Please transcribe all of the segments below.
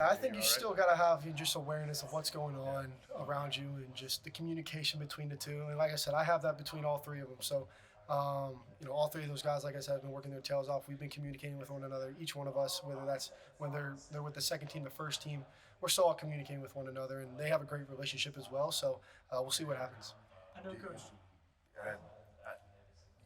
I think you still got to have just awareness of what's going on around you and just the communication between the two. And like I said, I have that between all three of them. So, all three of those guys, like I said, have been working their tails off. We've been communicating with one another, each one of us, whether that's when they're with the second team, the first team, we're still all communicating with one another, and they have a great relationship as well. So we'll see what happens. I know, Coach. Uh, uh,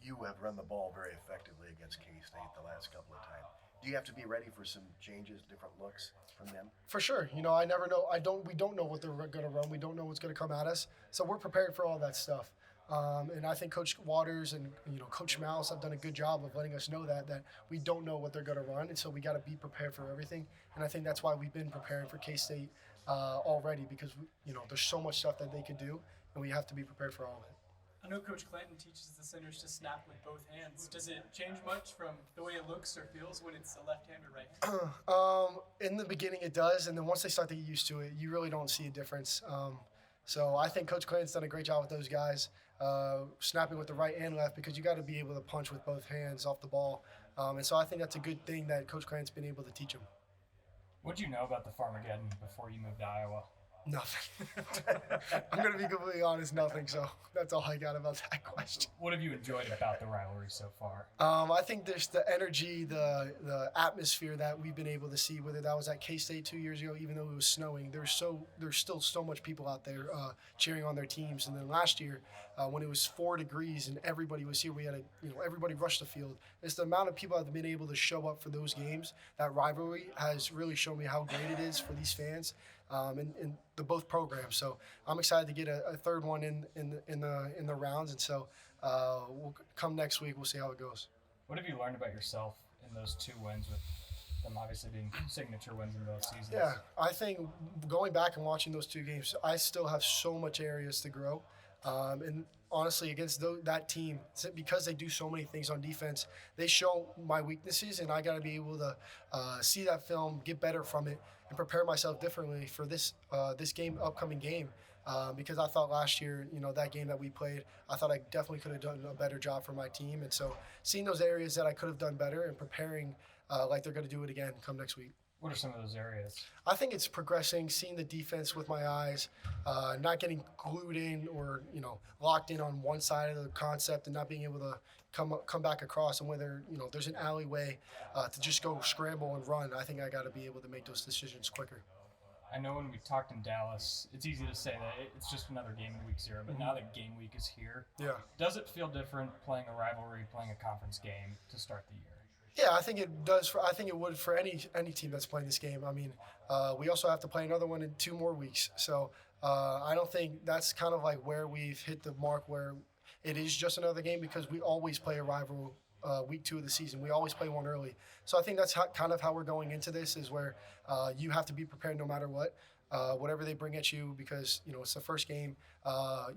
you have run the ball very effectively against K-State the last couple of times. Do you have to be ready for some changes, different looks from them? For sure. I never know. We don't know what they're going to run. We don't know what's going to come at us. So we're prepared for all that stuff. And I think Coach Waters and Coach Mouse have done a good job of letting us know that we don't know what they're going to run, and so we got to be prepared for everything. And I think that's why we've been preparing for K-State already, because there's so much stuff that they could do, and we have to be prepared for all of it. I know Coach Clanton teaches the centers to snap with both hands. Does it change much from the way it looks or feels when it's a left hand or right hand? In the beginning it does, and then once they start to get used to it, you really don't see a difference. So I think Coach Clanton's done a great job with those guys, snapping with the right and left, because you got to be able to punch with both hands off the ball. And so I think that's a good thing that Coach Clanton's been able to teach them. What did you know about the Farmageddon before you moved to Iowa? Nothing. I'm going to be completely honest, nothing. So that's all I got about that question. What have you enjoyed about the rivalry so far? I think there's the energy, the atmosphere that we've been able to see, whether that was at K-State 2 years ago, even though it was snowing. There's still so much people out there cheering on their teams. And then last year, when it was 4 degrees and everybody was here, we had everybody rushed the field. It's the amount of people that have been able to show up for those games. That rivalry has really shown me how great it is for these fans. In the both programs, so I'm excited to get a third one in the rounds, and so we'll come next week. We'll see how it goes. What have you learned about yourself in those 2 wins, with them obviously being signature wins in both seasons? Yeah, I think going back and watching those 2 games, I still have so much areas to grow. And honestly, against that team, because they do so many things on defense, they show my weaknesses, and I got to be able to see that film, get better from it, and prepare myself differently for this upcoming game. Because I thought last year, that game that we played, I thought I definitely could have done a better job for my team. And so seeing those areas that I could have done better and preparing like they're going to do it again come next week. What are some of those areas? I think it's progressing, seeing the defense with my eyes, not getting glued in or locked in on one side of the concept, and not being able to come back across. And whether there's an alleyway to just go scramble and run, I think I got to be able to make those decisions quicker. I know when we talked in Dallas, it's easy to say that it's just another game in week 0, but now that game week is here, does it feel different playing a rivalry, playing a conference game to start the year? Yeah, I think it does. I think it would for any team that's playing this game. I mean, we also have to play another one in 2 more weeks. So I don't think that's kind of like where we've hit the mark where it is just another game, because we always play a rival week 2 of the season. We always play one early. So I think that's kind of how we're going into this, is where you have to be prepared no matter what. Whatever they bring at you, because it's the first game.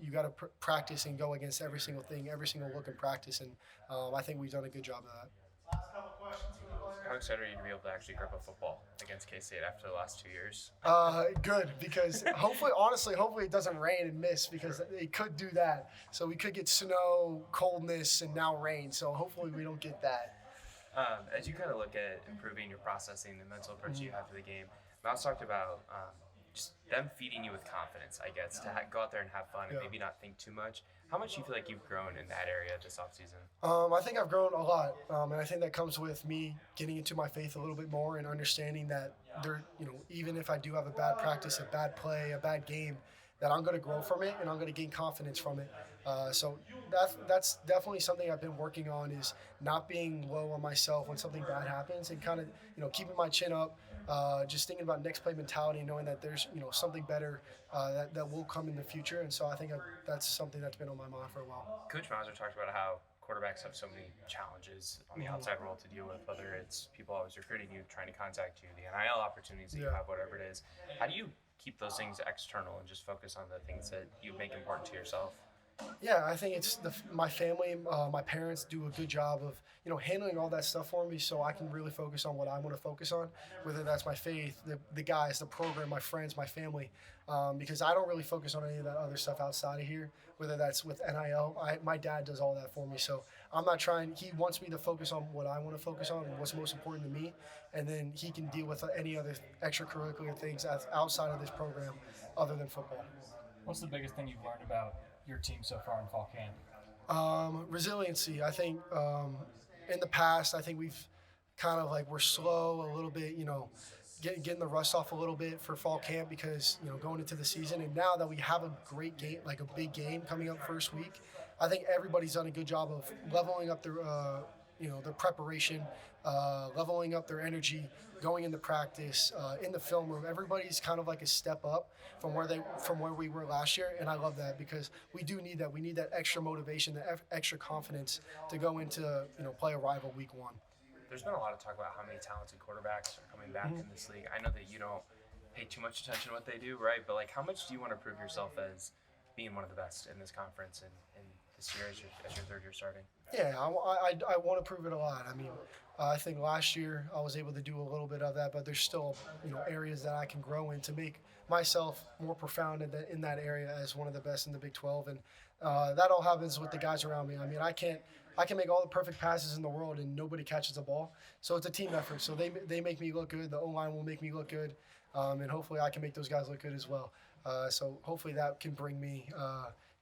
You got to practice and go against every single thing, every single look in practice, and I think we've done a good job of that. Last couple questions. How excited are you to be able to actually grip a football against K-State after the last 2 years? Good, because hopefully it doesn't rain and mist, because it could do that. So we could get snow, coldness, and now rain. So hopefully we don't get that. As you kind of look at improving your processing, the mental approach you have to the game, Mouse talked about just them feeding you with confidence, I guess, to go out there and have fun and maybe not think too much. How much do you feel like you've grown in that area this offseason? I think I've grown a lot, and I think that comes with me getting into my faith a little bit more and understanding that even if I do have a bad practice, a bad play, a bad game, that I'm going to grow from it and I'm going to gain confidence from it. So that's definitely something I've been working on, is not being low on myself when something bad happens, and kind of keeping my chin up, just thinking about next play mentality, knowing that there's something better that will come in the future. And so I think that's something that's been on my mind for a while. Coach Mauser talked about how quarterbacks have so many challenges on the outside world to deal with, whether it's people always recruiting you, trying to contact you, the NIL opportunities that you have, whatever it is. How do you keep those things external and just focus on the things that you make important to yourself? Yeah, I think it's my family, my parents do a good job of handling all that stuff for me, so I can really focus on what I want to focus on, whether that's my faith, the guys, the program, my friends, my family, because I don't really focus on any of that other stuff outside of here, whether that's with NIL. My dad does all that for me, so I'm not trying. He wants me to focus on what I want to focus on and what's most important to me, and then he can deal with any other extracurricular things outside of this program, other than football. What's the biggest thing you've learned about your team so far in fall camp? Resiliency. I think in the past, I think we've kind of we're slow a little bit, getting the rust off a little bit for fall camp because, going into the season. And now that we have a great game, like a big game coming up first week, I think everybody's done a good job of leveling up their, their preparation, leveling up their energy, going into practice, in the film room. Everybody's kind of like a step up from where we were last year, and I love that because we do need that. We need that extra motivation, that extra confidence to go into play a rival week 1. There's been a lot of talk about how many talented quarterbacks are coming back in this league. I know that you don't pay too much attention to what they do, right? But how much do you want to prove yourself as being one of the best in this conference and this year as your third year starting? Yeah, I want to prove it a lot. I mean, I think last year I was able to do a little bit of that, but there's still areas that I can grow in to make myself more profound in that area as one of the best in the Big 12, and that all happens with the guys around me. I mean, I can make all the perfect passes in the world and nobody catches the ball, so it's a team effort. So they make me look good. The O-line will make me look good, and hopefully I can make those guys look good as well. So hopefully that can bring me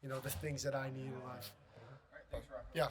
the things that I need in life. All right, thanks, Rob. Yeah.